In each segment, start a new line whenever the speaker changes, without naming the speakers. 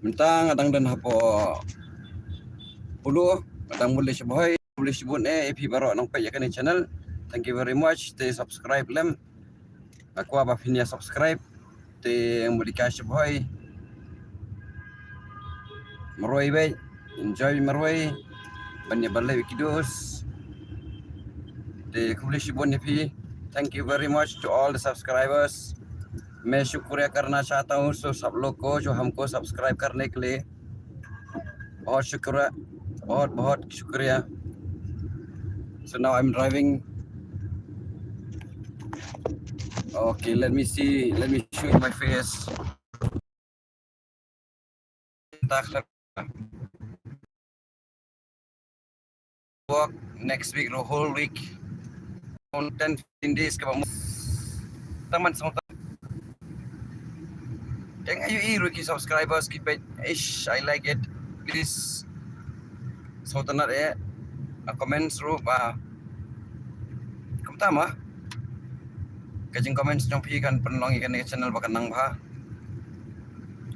Mentang adang dan hapo puluh adang boleh sebuah boleh sebut AP baru nampak ya kan channel. Thank you very much. Stay subscribe lem. Aku apa finia subscribe. Te yang boleh kasih sebuah. Marwai bay. Enjoy marwai. Banyak balai wikidos. Te aku boleh sebut AP. Thank you very much to all the subscribers. मैं शुक्रिया करना चाहता हूँ सब लोग को जो हमको सब्सक्राइब करने के लिए बहुत शुक्रिया बहुत बहुत शुक्रिया. So now I'm driving. Okay, let me see, let me show you my face. Work next week, the whole week on 10-15 days ke bawah. Teman semua yang ayu rookie subscribers keep it ish, I like it. Please so tenar comment suruh kamu tama kajing comment jong pi kan penlong ikan di channel bakan nang bah.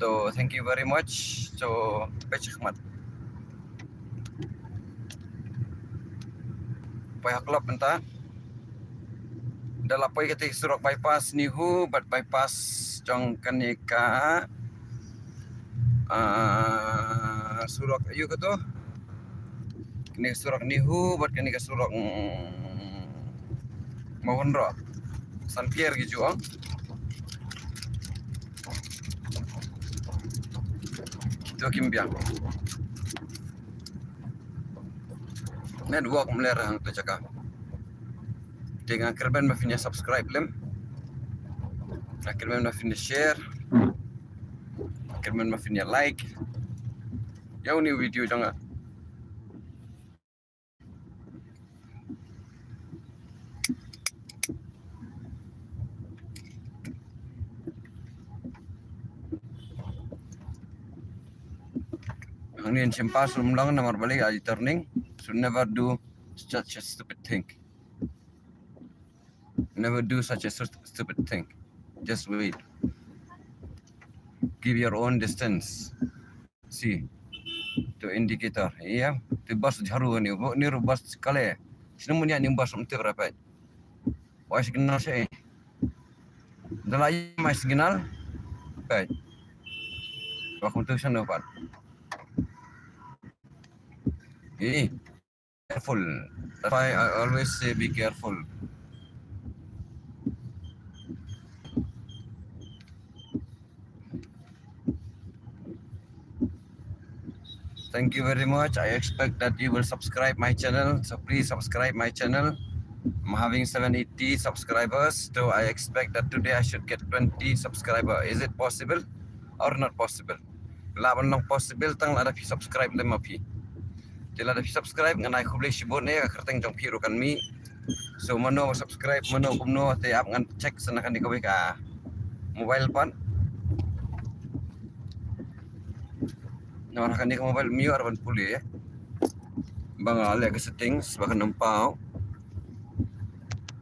So thank you very much. So pech khmat pai haklop entah dalam pai ketik surok bypass nihu but bypass jong kanika surok ayu ke tu kini surok nihu but kini ke surok mohon ro San Pierre gitu ang itu kimbiang network melerang tu cakap dengan kerban mafinya subscribe lem kerban mafinya share kerban mafinya like ya ni video jangan ang ni simpas lumlang namar balik aja turning should never do such a stupid thing. Never do such a stupid thing. Just wait. Give your own distance. See, to indicator. Iya, tu bus jaru ni. Ni bus kale. Sino mo niya ni bus umti rapat. Why signal siya? Dalay may signal. Right. Waktu tu sana dapat. Careful. That's why I always say be careful. Thank you very much. I expect that you will subscribe my channel. So please subscribe my channel. I'm having 780 subscribers. So I expect that today I should get 20 subscribers. Is it possible or not possible? Laban lang possible tang ada subscribe lima pi. Jika ada subscribe ngan aku boleh sibuk ni kerteng jong piru kan mi. So mano subscribe mano kumno tiap ngan cek senakan di kau ka mobile pan. Narakan di mobile mi arban pulih ya. Bang ale ke settings bahkan nempau.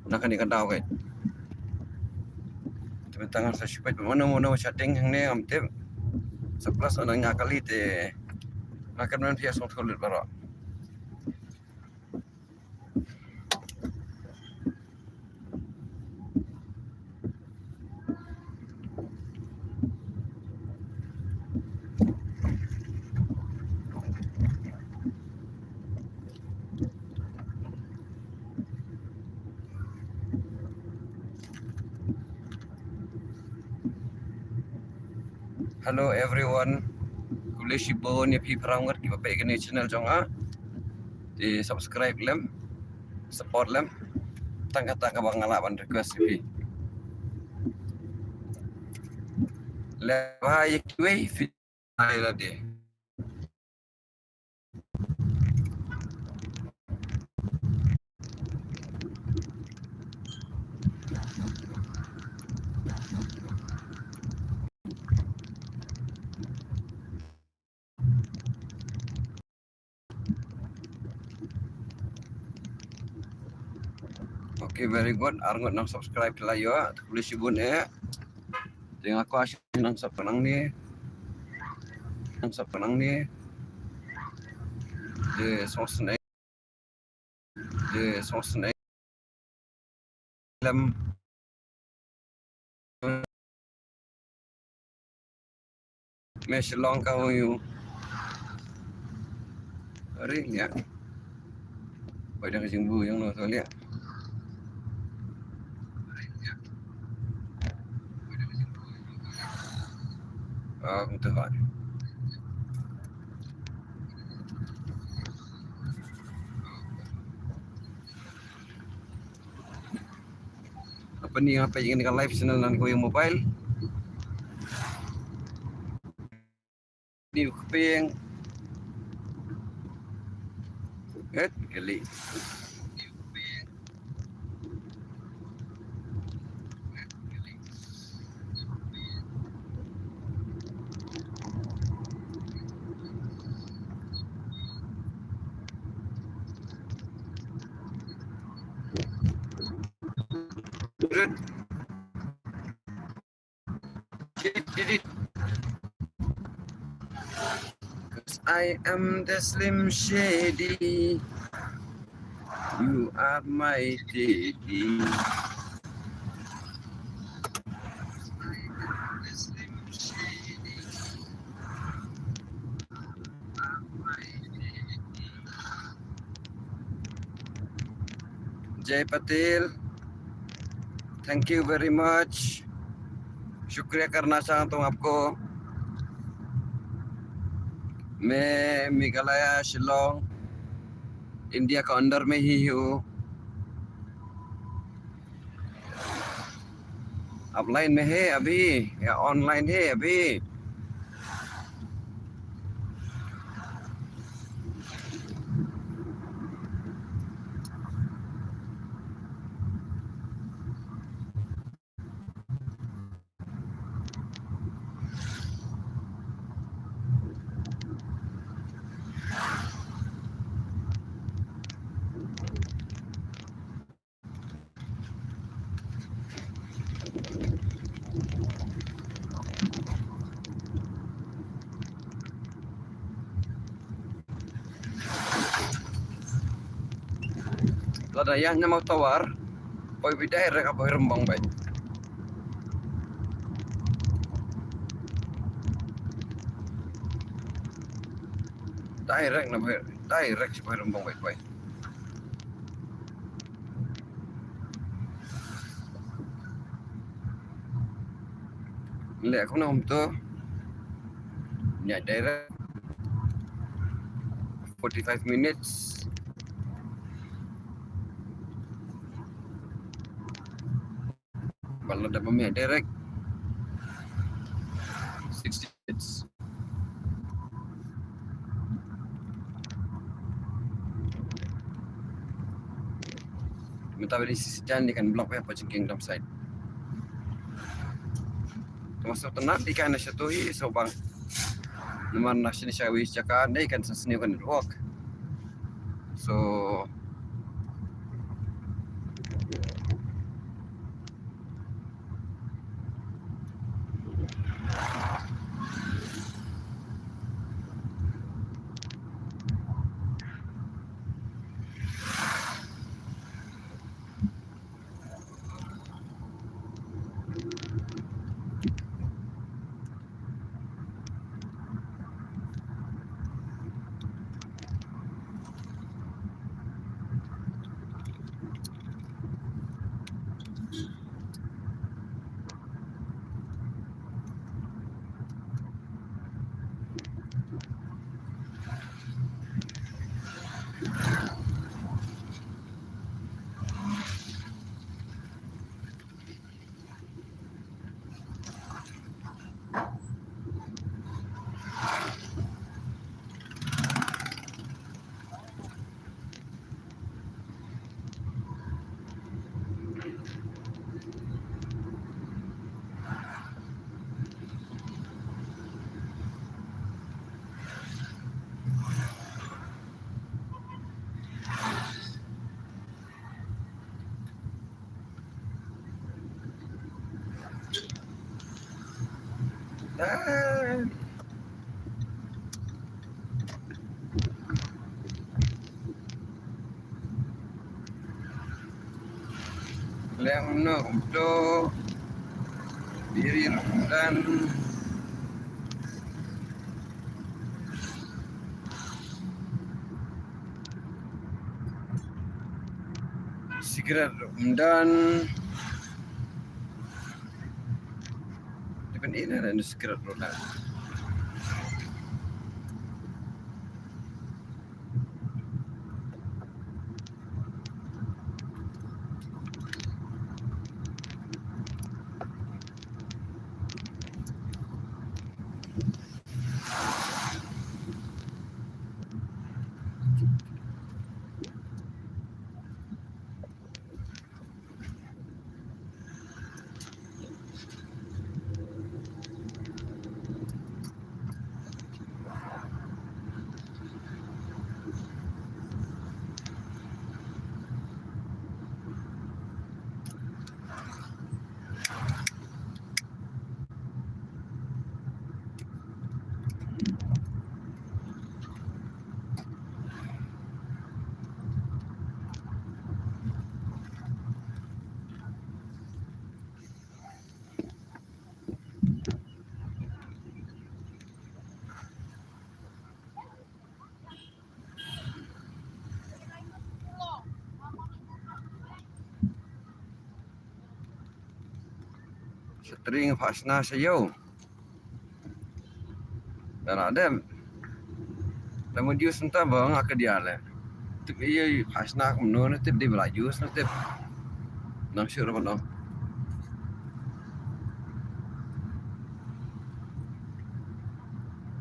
Nak ni kan tahu kan. Tangan saya supaya mana setting yang ni amtip. Sebelas orang ngakali te. Nak kan dia semua kulit baru. Hello everyone. Kule shibo ni pi perangat ki bapak kini channel jonga. Di subscribe lem, support lem. Tang kata ka bangalaban request pi. Le ba yekwe fi ai la de. Okay, very good. Arngot nang subscribe lah yo. Kule shibo ni. Tengok aku asyik nang penang ni. Nang penang ni. Di sosne. Di sosne. Lem mesh long ka yu. Hari ni ya. Pada kecing bu yang lo lihat. Ah, betul kan. Apa ni apa yang dengan live channel nan ko yung mobile? Ni kuping. Kali. Did. Cause I am the Slim Shady. You are my daddy. Jay Patel, thank you very much. शुक्रिया करना चाहता हूँ आपको. मैं Meghalaya Shillong India का under में ही हूँ. आप लाइन में है अभी या ऑनलाइन है अभी? Lada yang mau tawar, poi bidai rek apa rembang baik. Direct na baik, direct supaya rembang baik baik. Lek aku nak tu, ni direct 45 minutes. Kalau dah pemik direct 60 minutes. Minta beri sisi jalan di kan blok apa cengking dalam side. Termasuk tenang di kan nasyatuhi sobang. Naman nasyani syawi cakap ni kan sesini kan work. So Lemno untuk diri dan sigaret dan depan ini ada sigaret roda. Setering Fasna sayo. Dan ada namun dia sentuh bang aku dia lah. Tapi ia Fasna aku menurut nanti dia melaju nanti nang syur apa nang.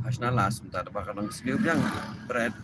Fasna lah sebentar bakal nang seliu yang berat.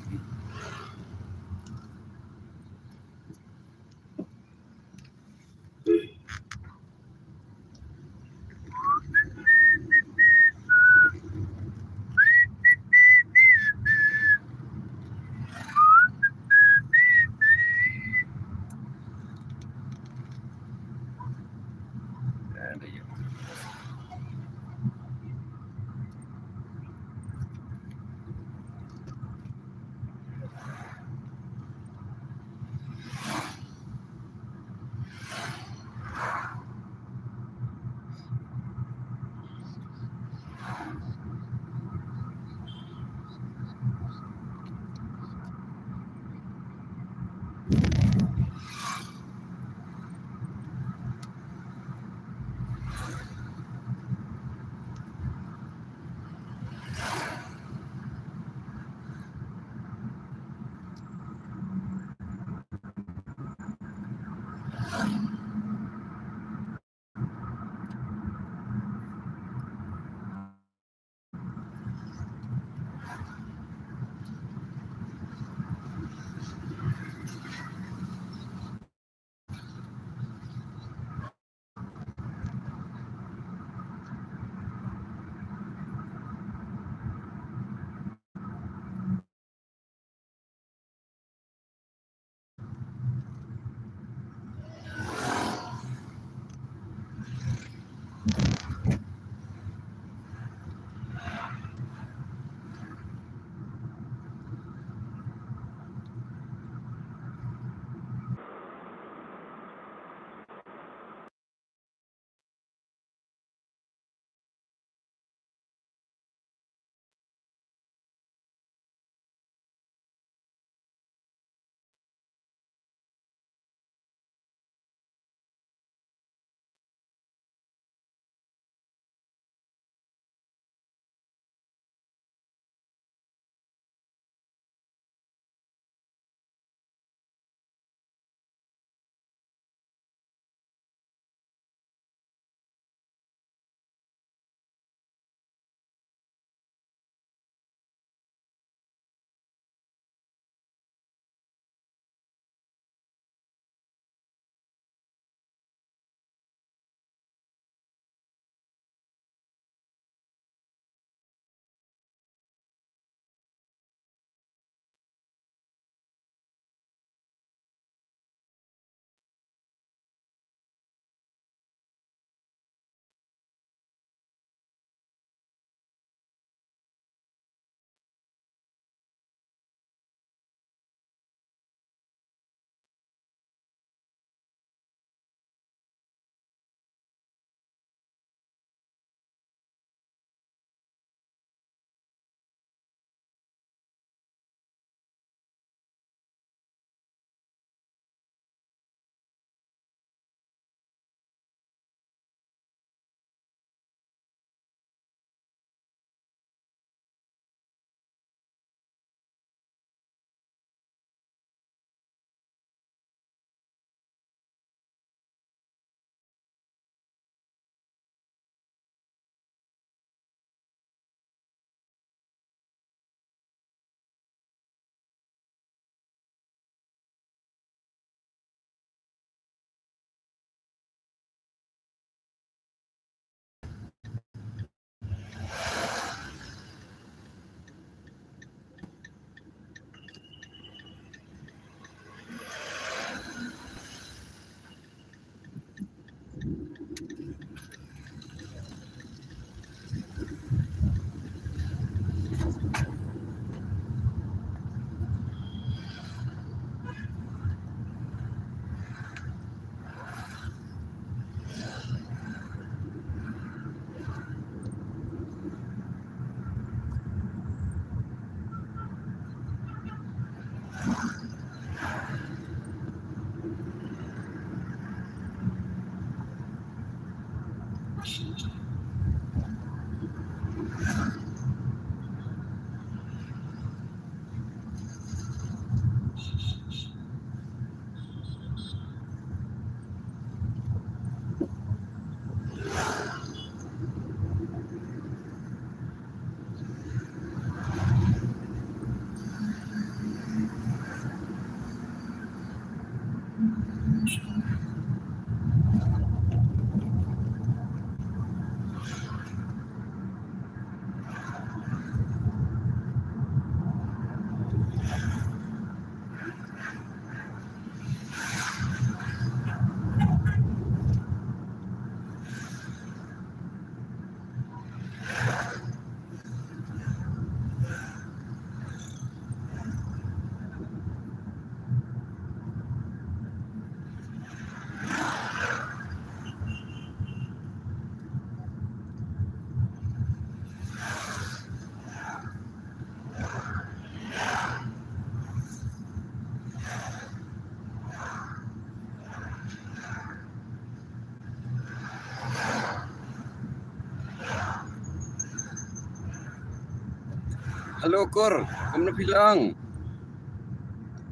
Halo Kur, kamu bilang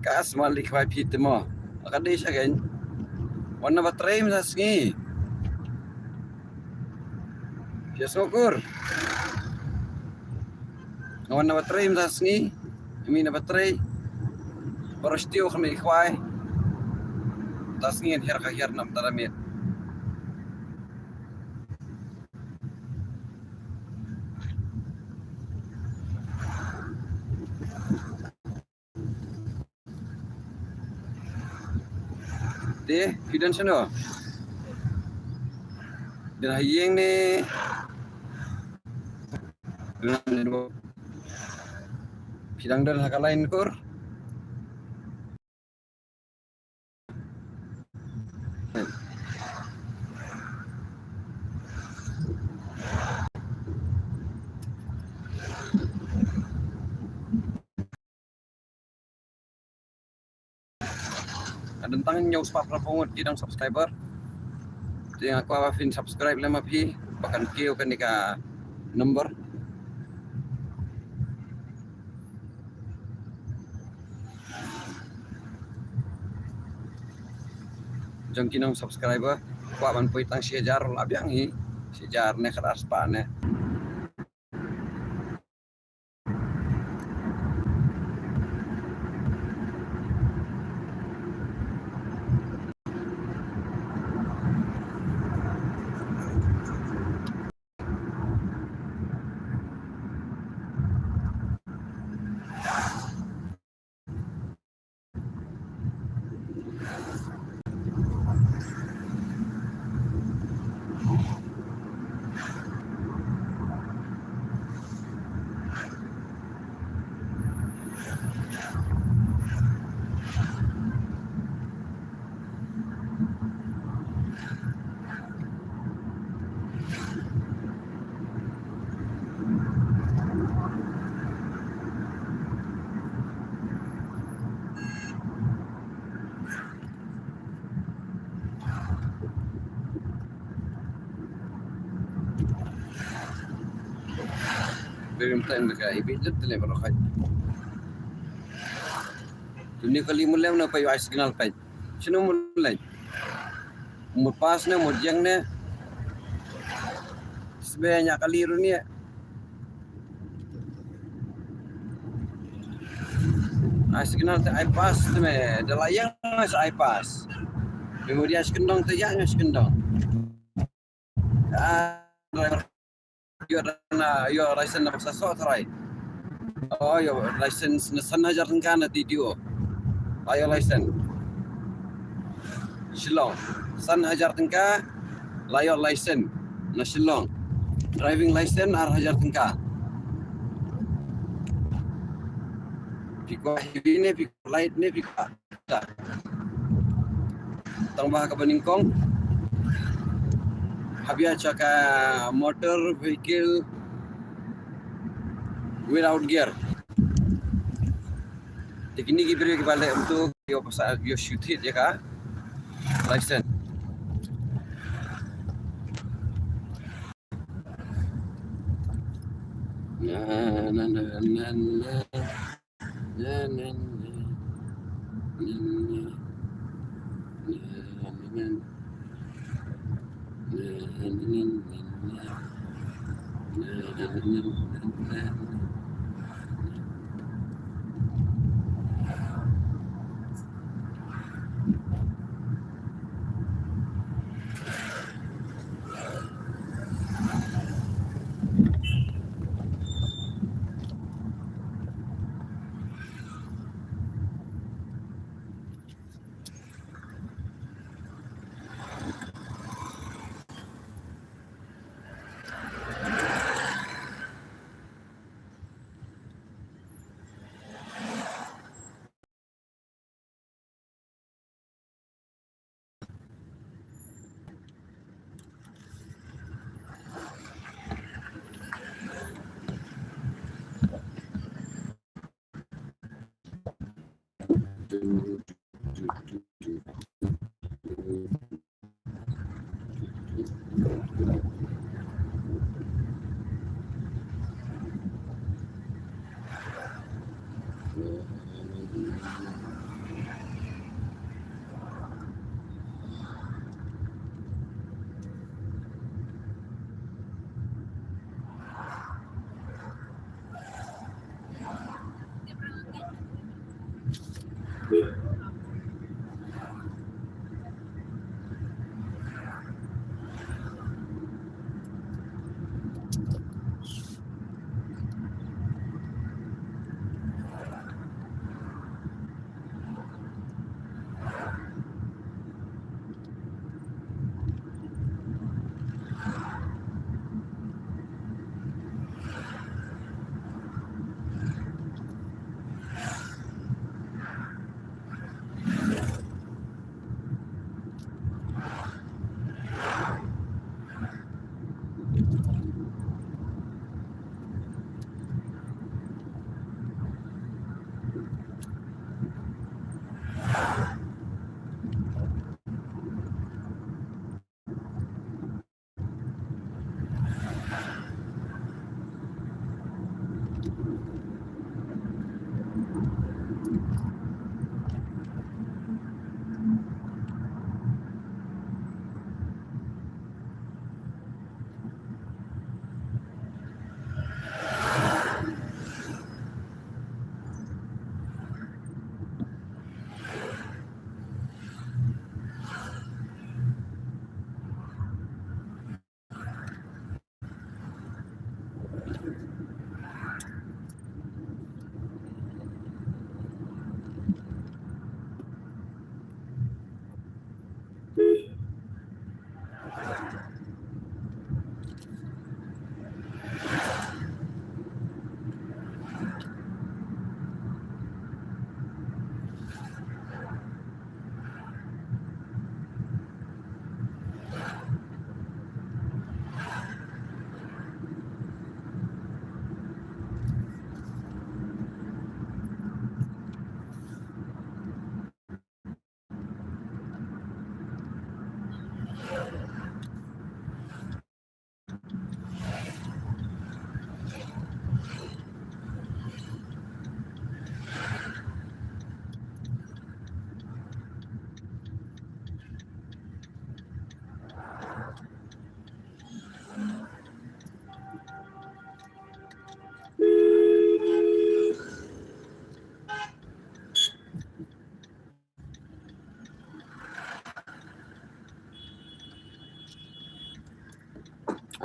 kas malik vai pit mo. Akadi siya gen. Wana ba tray sa sngi? Yes Kur. Wana ba tray sa sngi? Imi na ba tray? Para stiyo kami ikwai. Tas ngin her ka her nam taramit. De, hidan siya no? Dinahiyeng ni Hidang dan hakalain Kur. Adentang news pa prapungot kidang subscriber. Jadi aku awafin subscribe lama pi bahkan kio kan nika number. Jang kinang subscriber ko man po itang share labyang hi share ne keras pa ne. Birim time ka ibilit tele baro khay. Tuni kali mulai na payo signal pay. Sino mulai? Mo pass na mo jeng na. Sebenarnya kali ni. Signal te I pass te me dalayang sa I pass. Kemudian sekendong te yang sekendong. Driver your license na magsasot right. Oh, your license na sanajar ka na DDO. Ayo license. Shillong. Sanajar ka layo license na Shillong. Driving license hajar ka. Piko heavy ne, piko light ne, piko tak. Tambah ka baningkong. Habia chaka motor vehicle without gear. Tekini gibri ke balik untuk yo pasal yo shoot hit ya ka license.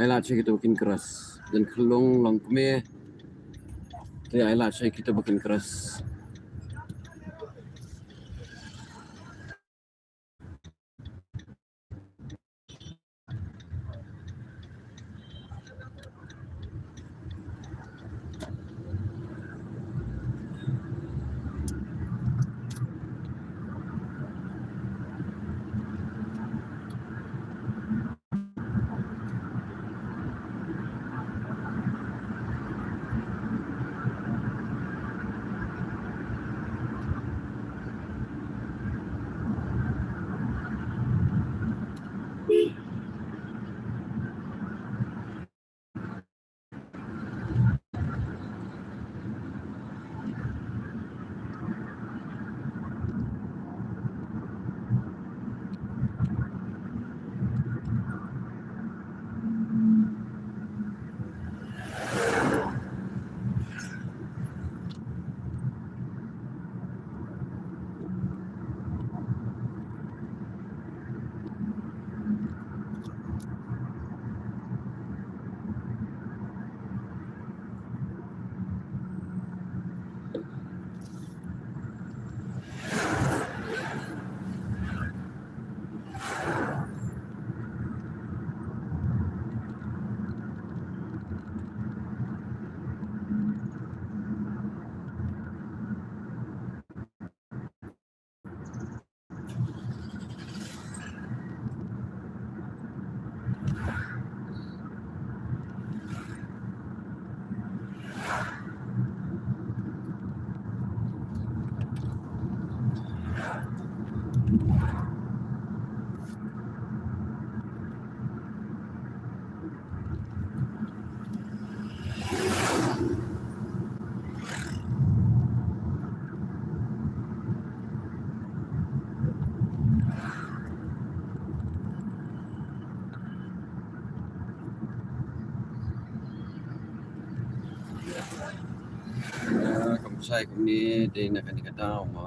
Ailat saya kita makin keras dan kelong lang kami. Tapi ailat saya kita makin keras. sai cũng đi đi là cái gì đâu mà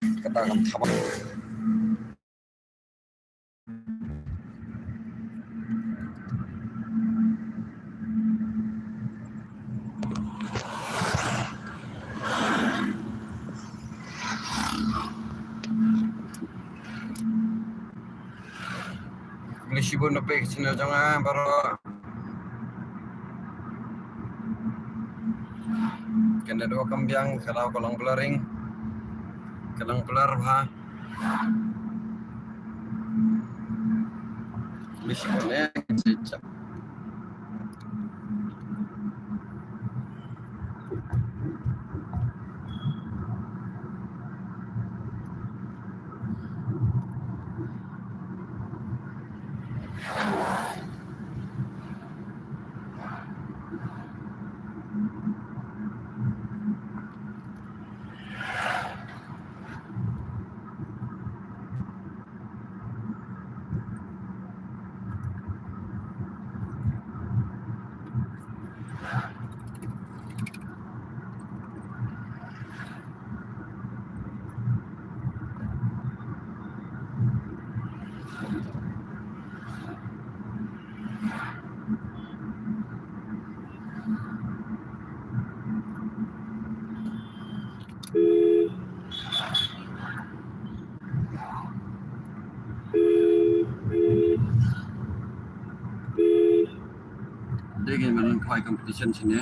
Kita akan tamat. Malaysia pun dapat sini jangan baru. Kena dua kembiang kalau kolang pelaring, kolang pelar ha. Malaysia pun cecap. Dia gimana kau competition sini?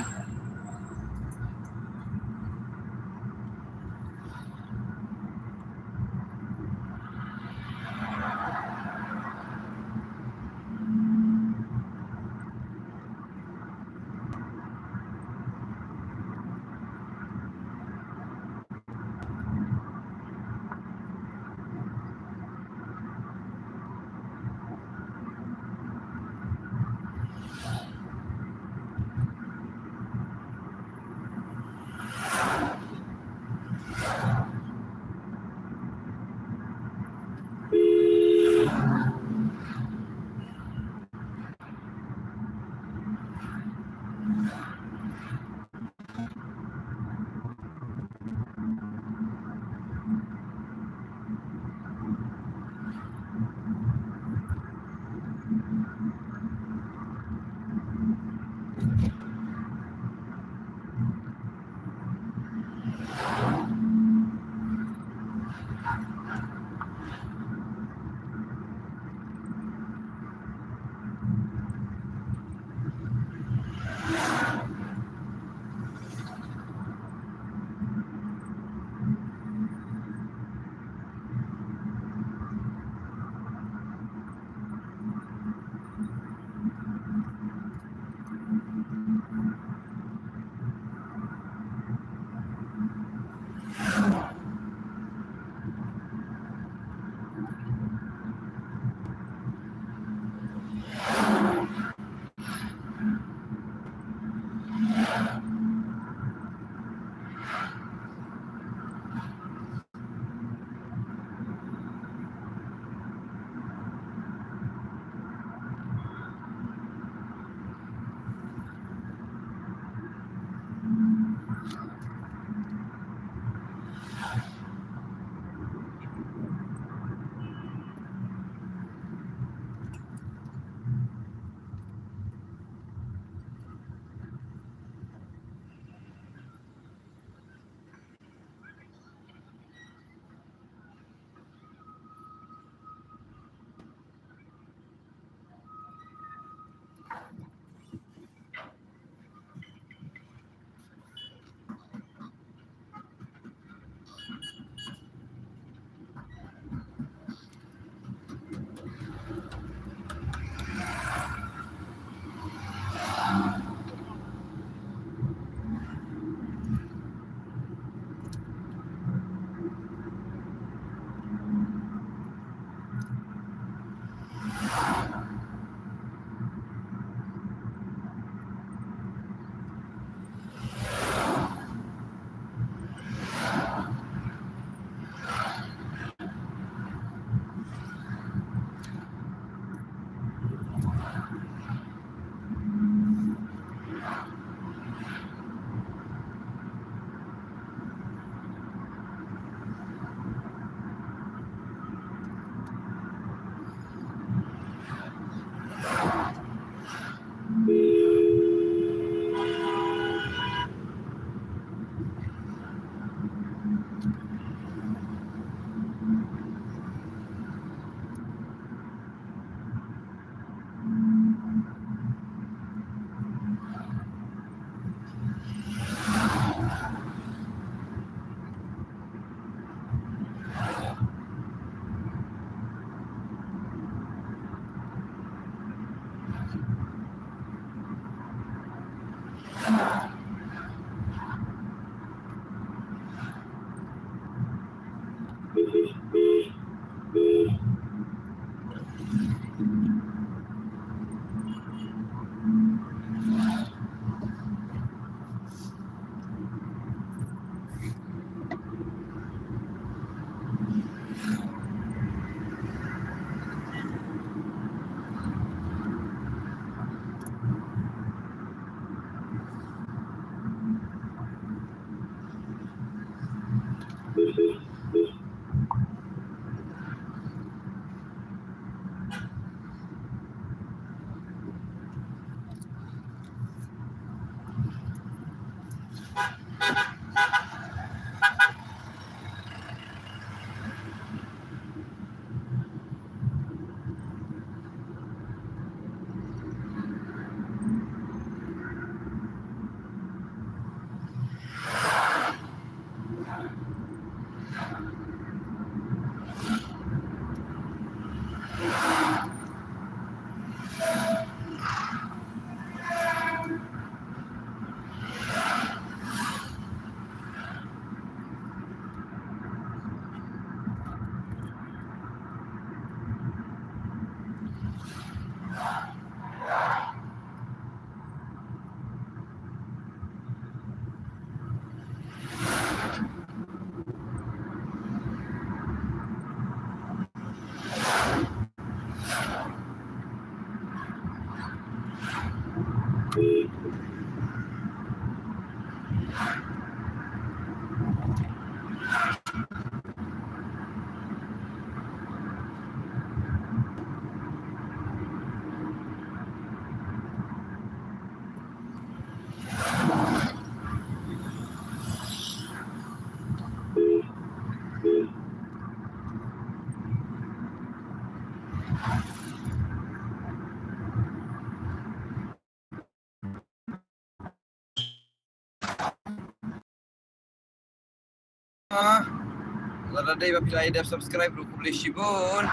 Lada day apabila anda subscribe lu boleh shibun.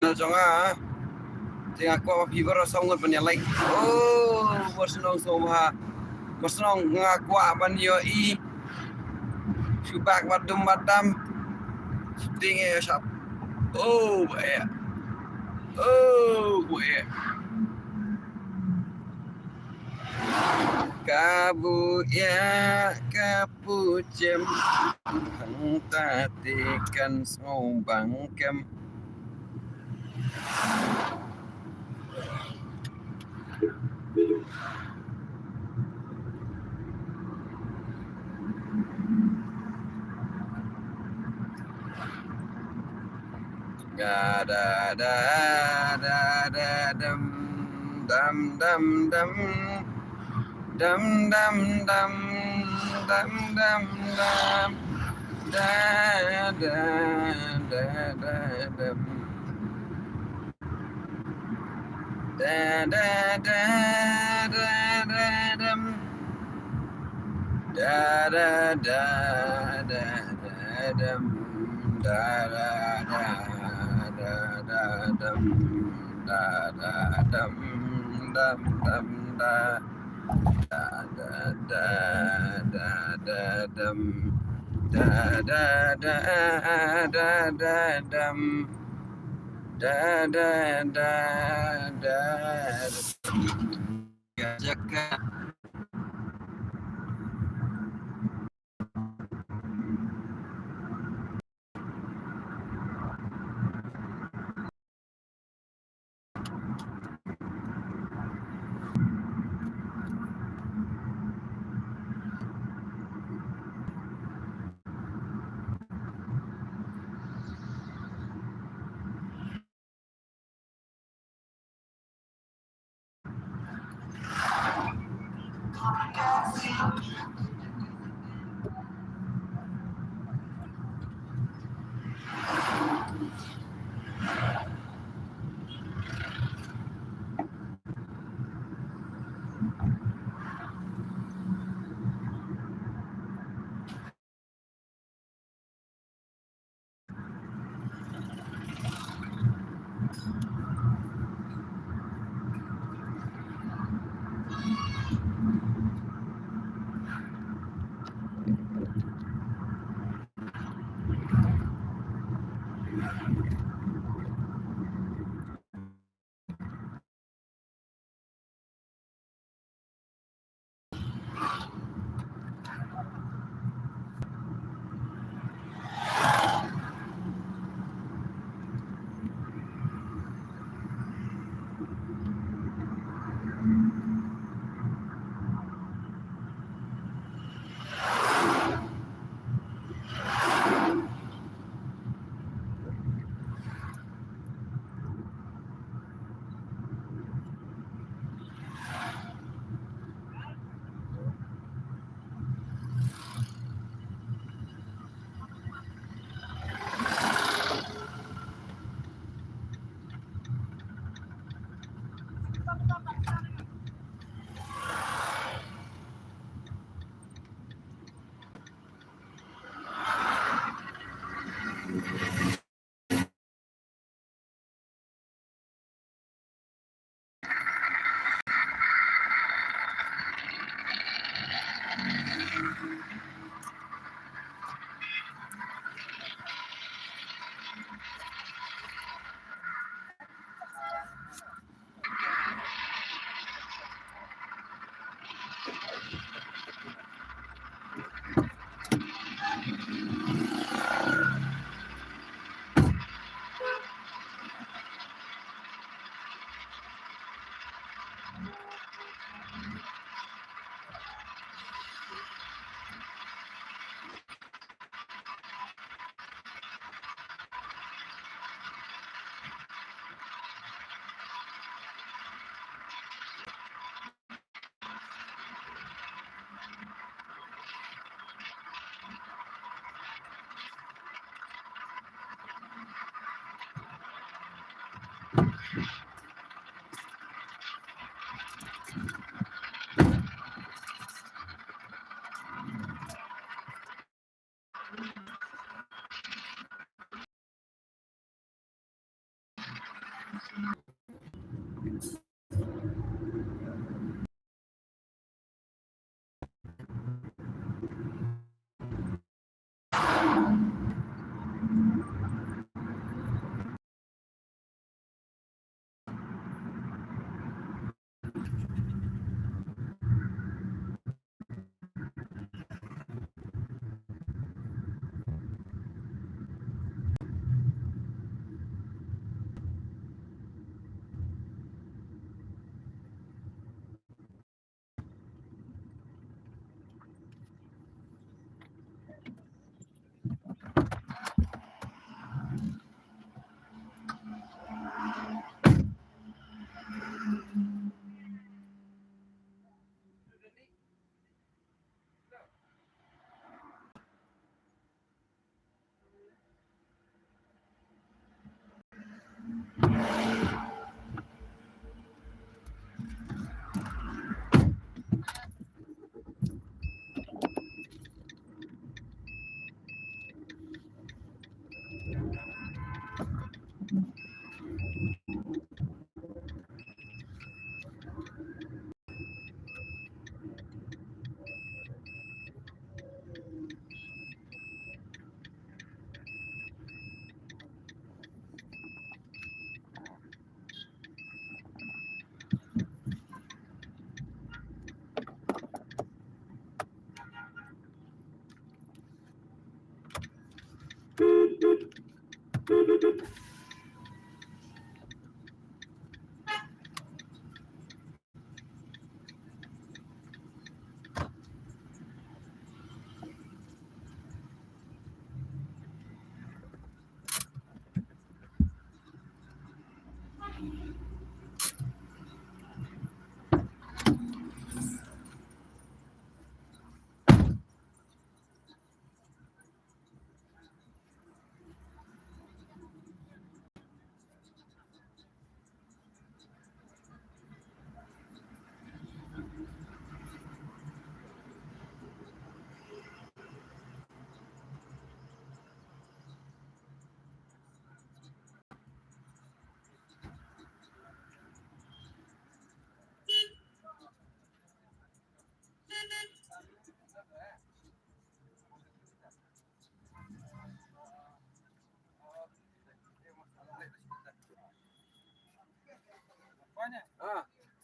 Jangan. Tengah aku apa viewer songon punya like. Oh, bosnong somha. Bosnong ngaku apa yo i. Subak badam. Tinggal shop. Oh, baik. Oh, baik. Kabu ya kapu jem hang tatikan sombang kem da da da da da dam dam dam dam dam dam dam dam dam dam da da da da dam da da da da da dam da da da da da dam da da da da da dam da da dam dam dam da da da da da da dam da da da da da dam da da da da jaka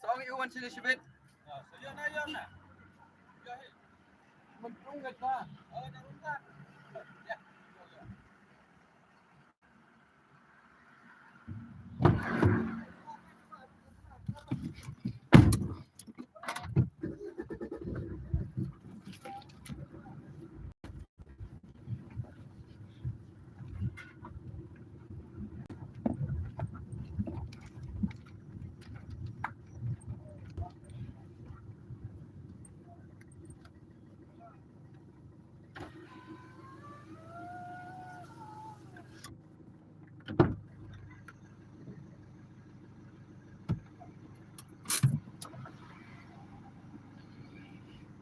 Sao iwan sila sibit? Sayo na yon na. Magtunggat ka. Narunta.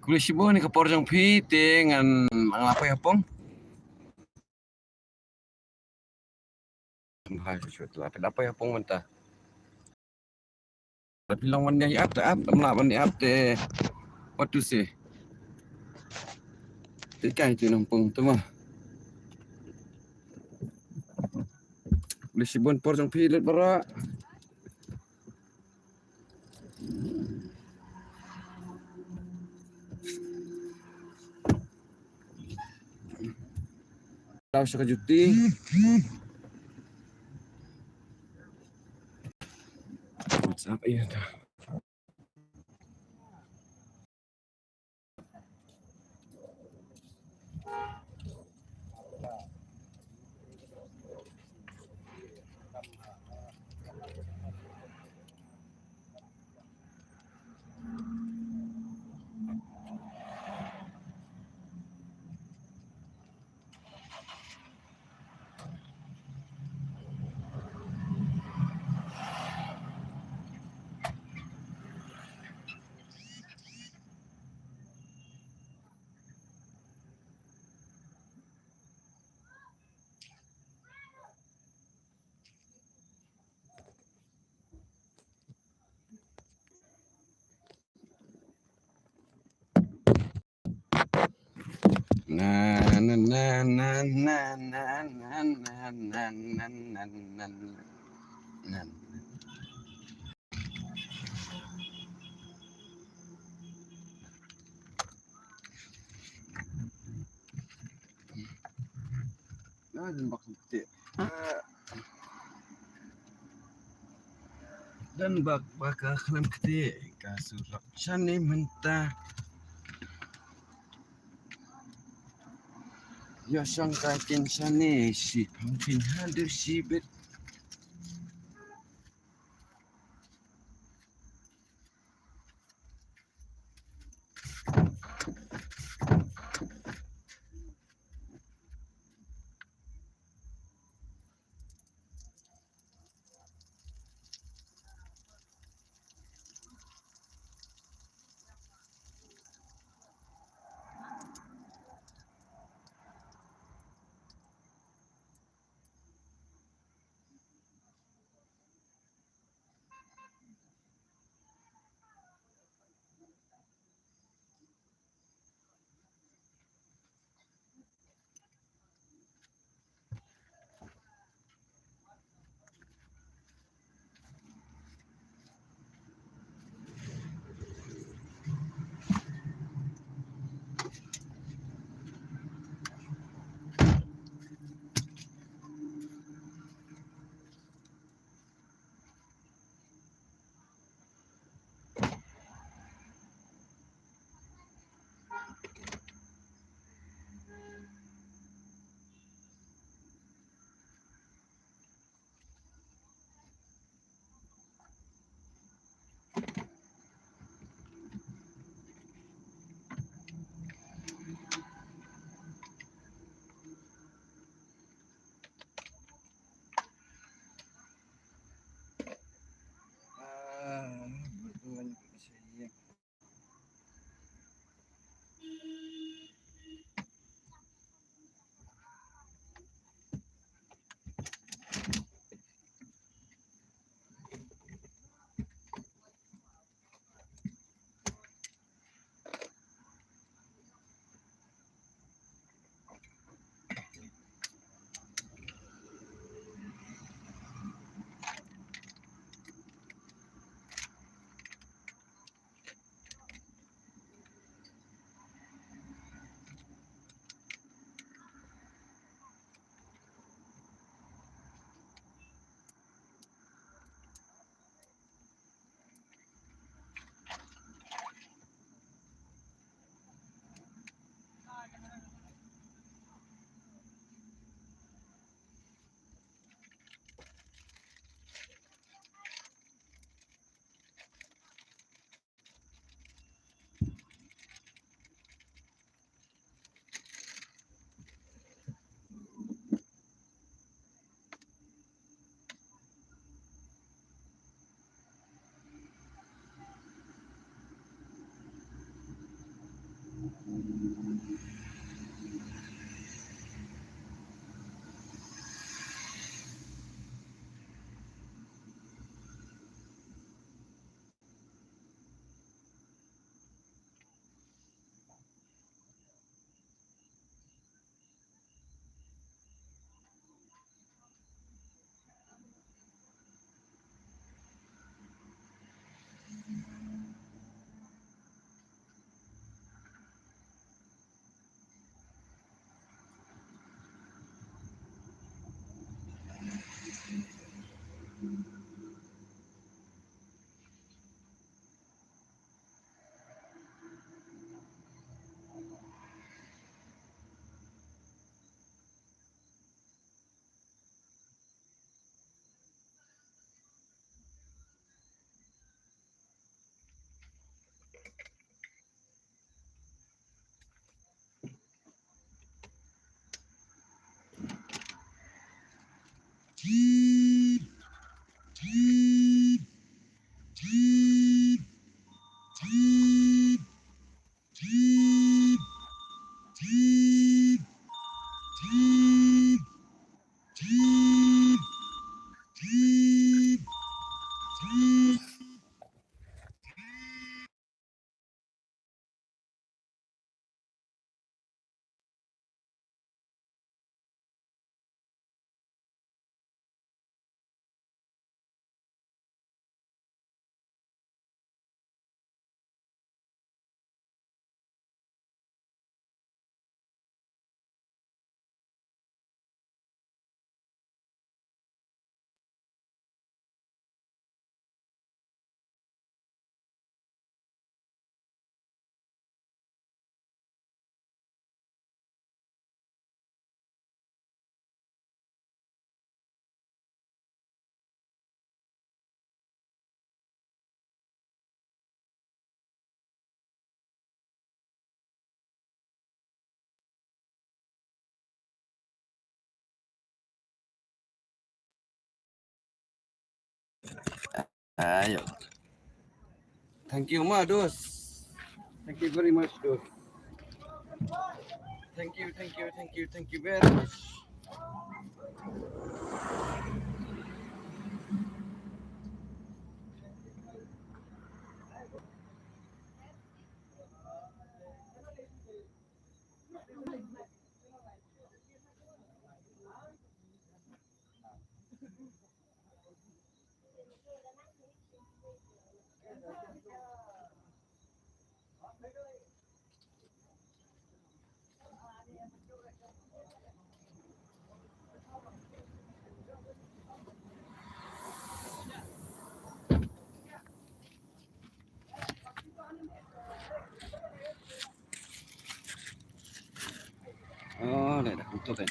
Kulis ibu ni kapor jang pi dengan apa ya pong? Hai cuat lah. Apa ya pong mentah? Tapi lawan dia apa? Melawan dia apa? What to say? Ikan itu nampung tu mah. Kulis ibu por jang pi let berak. Tahu suka juti. Apa ya dah? Na na na na na na na na na na na na na. Dan bak ketik. Dan bak kelam ketik kasurak shani mentah. Ya sangka kin shani si mungkin hadir sibit. Ayo. Thank you, Ma, dos. Thank you very much, dos. Thank you very much. Oh, dah untuk kan.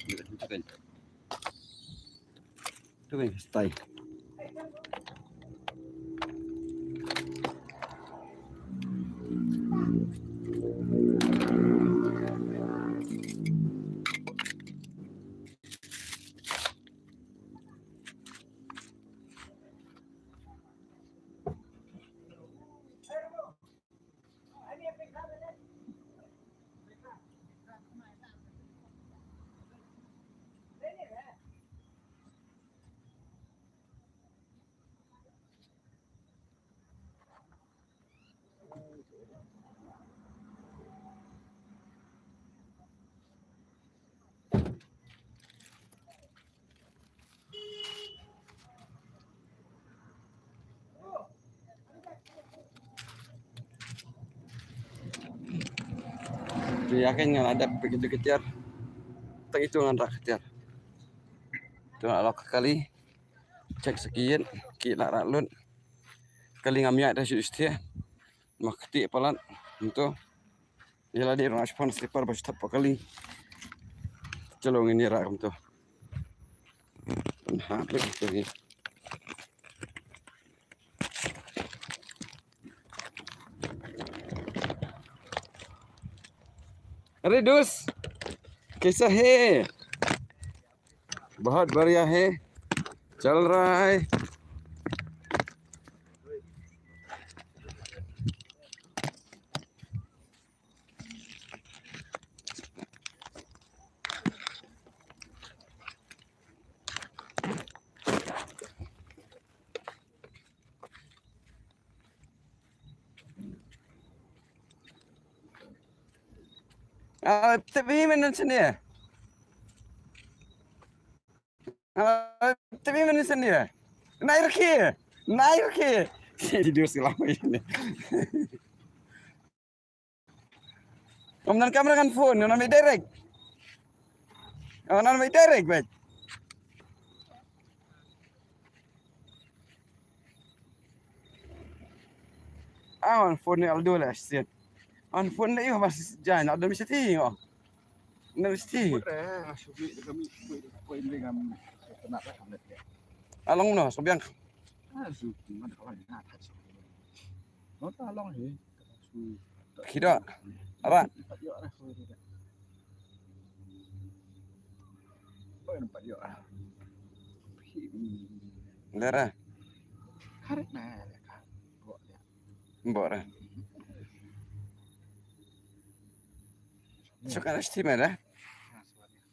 Dah untuk kan. Tu kan style. Dia yakin dengan ada begitu ketiar. Tak itu dengan rak ketiar. Tu nak lok kali. Cek sekian, ki nak raklun. Kali ngamyak dah justia. Makti palan untuk ialah di orang Jepun slipper baju tak kali. Celong ini rak untuk. Nah, begitu ni. अरे दोस्त कैसा है बहुत बढ़िया है चल रहा है تبي من سنة تبي من سنة naik tidur selama ini kemudian kamera kan phone yang namanya direct baik phone ni Aldo lah sian phone ni masih jangan ada mesti tengok mesti along no sobiang kira apa Lara,
Karet na kan. Buat dia.
mbora. So kana estima dah.
Ha sebab dia.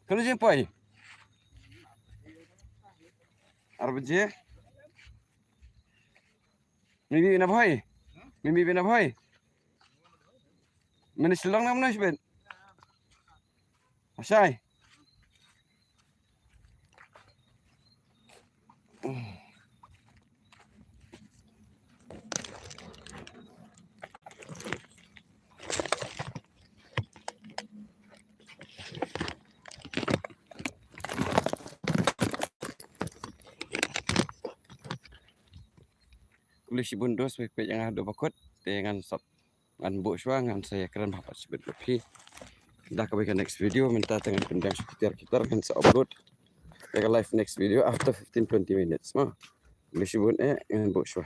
Kalau je pai. Arab je. Mimi na bhai. Mimi na bhai. Mana silang na muna sibet. Asai. Kulis si bundos baik yang ada bakut dengan sop ngan bu shwa ngan saya keren bapak sebet lebih. Dah kebaikan next video minta dengan pendang sekitar kita kan saya upload. Take a live next video after 15-20 minutes. Kulis si bun dengan bu shwa.